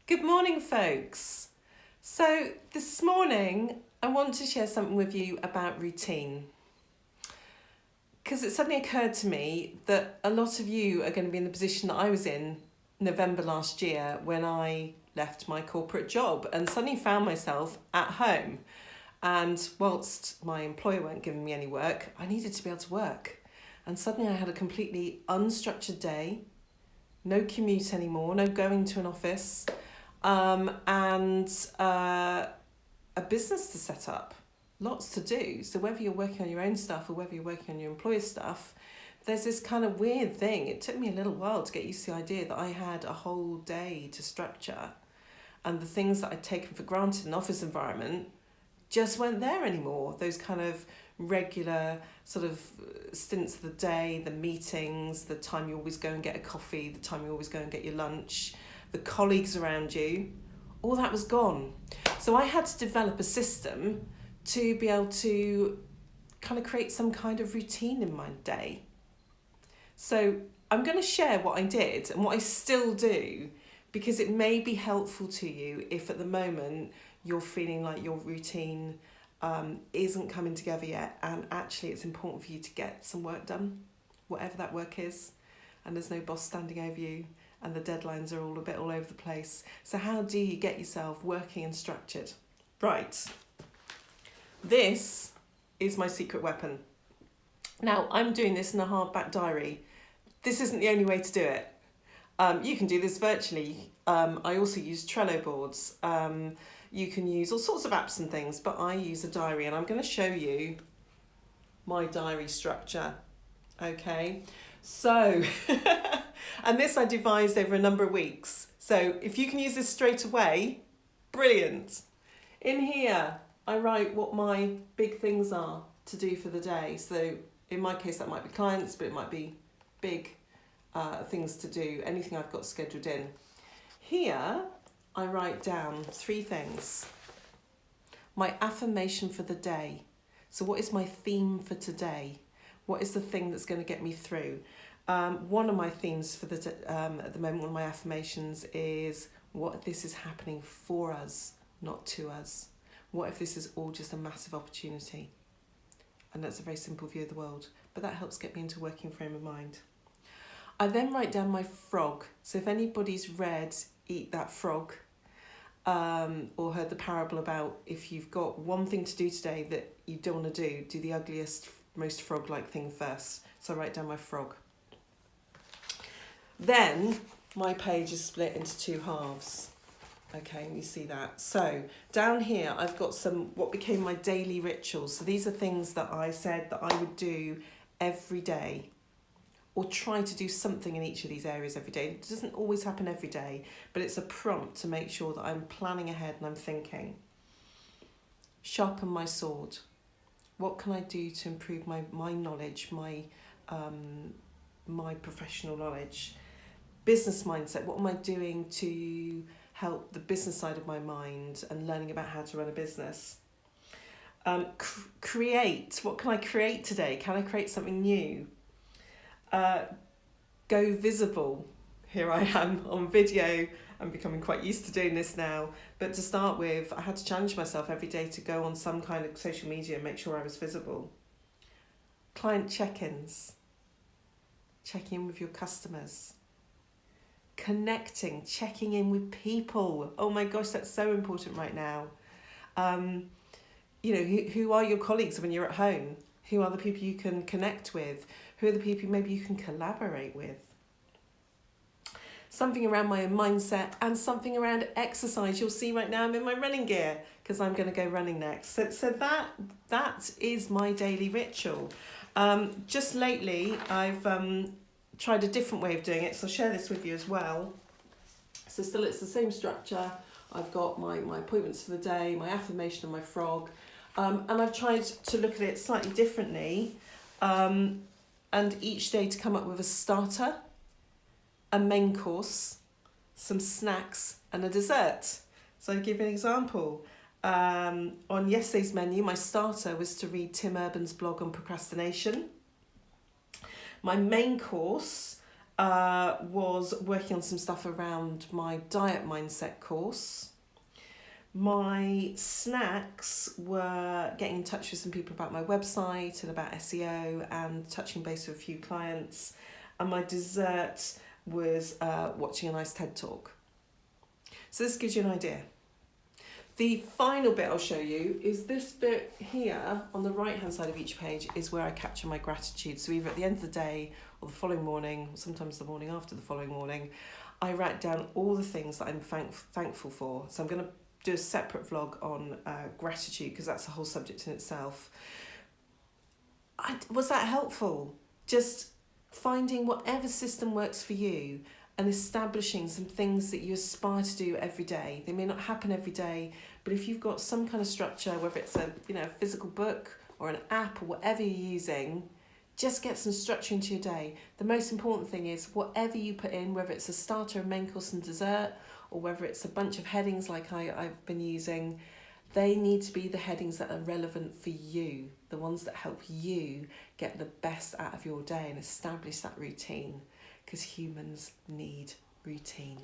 Good morning, folks. So, this morning I want to share something with you about routine. Because it suddenly occurred to me that a lot of you are going to be in the position that I was in November last year when I left my corporate job and suddenly found myself at home. And whilst my employer weren't giving me any work, I needed to be able to work. And suddenly I had a completely unstructured day, no commute anymore, no going to an office. And a business to set up, lots to do. So whether you're working on your own stuff or whether you're working on your employer's stuff, there's this kind of weird thing. It took me a little while to get used to the idea that I had a whole day to structure, and the things that I'd taken for granted in an office environment just weren't there anymore. Those kind of regular sort of stints of the day, the meetings, the time you always go and get a coffee, the time you always go and get your lunch, the colleagues around you, all that was gone. So I had to develop a system to be able to kind of create some kind of routine in my day. So I'm going to share what I did and what I still do, because it may be helpful to you if at the moment you're feeling like your routine isn't coming together yet, and actually it's important for you to get some work done, whatever that work is, and there's no boss standing over you, and the deadlines are all a bit all over the place. So how do you get yourself working and structured? Right. This is my secret weapon. Now, I'm doing this in a hardback diary. This isn't the only way to do it. You can do this virtually. I also use Trello boards. You can use all sorts of apps and things, but I use a diary, and I'm going to show you my diary structure. Okay, so, and this I devised over a number of weeks. So if you can use this straight away, brilliant. In here, I write what my big things are to do for the day. So in my case, that might be clients, but it might be big things to do, anything I've got scheduled in. Here, I write down 3 things. My affirmation for the day. So what is my theme for today? What is the thing that's going to get me through? One of my themes for at the moment, one of my affirmations is, what if this is happening for us, not to us? What if this is all just a massive opportunity? And that's a very simple view of the world, but that helps get me into a working frame of mind. I then write down my frog. So if anybody's read Eat That Frog, or heard the parable about if you've got one thing to do today that you don't want to do the ugliest, most frog-like thing first. So I write down my frog. Then my page is split into 2 halves. Okay, you see that. So down here I've got some what became my daily rituals. So these are things that I said that I would do every day, or try to do something in each of these areas every day. It doesn't always happen every day, but it's a prompt to make sure that I'm planning ahead and I'm thinking. Sharpen my sword. What can I do to improve my knowledge, my professional knowledge? Business mindset. What am I doing to help the business side of my mind and learning about how to run a business? Create. What can I create today? Can I create something new? Go visible. Here I am on video. I'm becoming quite used to doing this now. But to start with, I had to challenge myself every day to go on some kind of social media and make sure I was visible. Client check-ins. Checking in with your customers. Connecting, checking in with people. Oh my gosh, that's so important right now. Who are your colleagues when you're at home? Who are the people you can connect with? Who are the people maybe you can collaborate with? Something around my own mindset and something around exercise. You'll see right now I'm in my running gear because I'm going to go running next. So that is my daily ritual. Just lately, I've tried a different way of doing it, so I'll share this with you as well. So still it's the same structure. I've got my appointments for the day, my affirmation and my frog. And I've tried to look at it slightly differently, and each day to come up with a starter, a main course, some snacks and a dessert. So I'll give you an example. On yesterday's menu, my starter was to read Tim Urban's blog on procrastination. My main course was working on some stuff around my diet mindset course. My snacks were getting in touch with some people about my website and about SEO and touching base with a few clients. And my dessert was watching a nice TED Talk. So this gives you an idea. The final bit I'll show you is this bit here on the right hand side of each page is where I capture my gratitude. So either at the end of the day or the following morning, sometimes the morning after the following morning, I write down all the things that I'm thankful for. So I'm going to do a separate vlog on gratitude because that's a whole subject in itself. Was that helpful? Just finding whatever system works for you and establishing some things that you aspire to do every day. They may not happen every day, but if you've got some kind of structure, whether it's a physical book or an app or whatever you're using, just get some structure into your day. The most important thing is whatever you put in, whether it's a starter, a main course and dessert, or whether it's a bunch of headings like I've been using, they need to be the headings that are relevant for you, the ones that help you get the best out of your day and establish that routine, because humans need routine.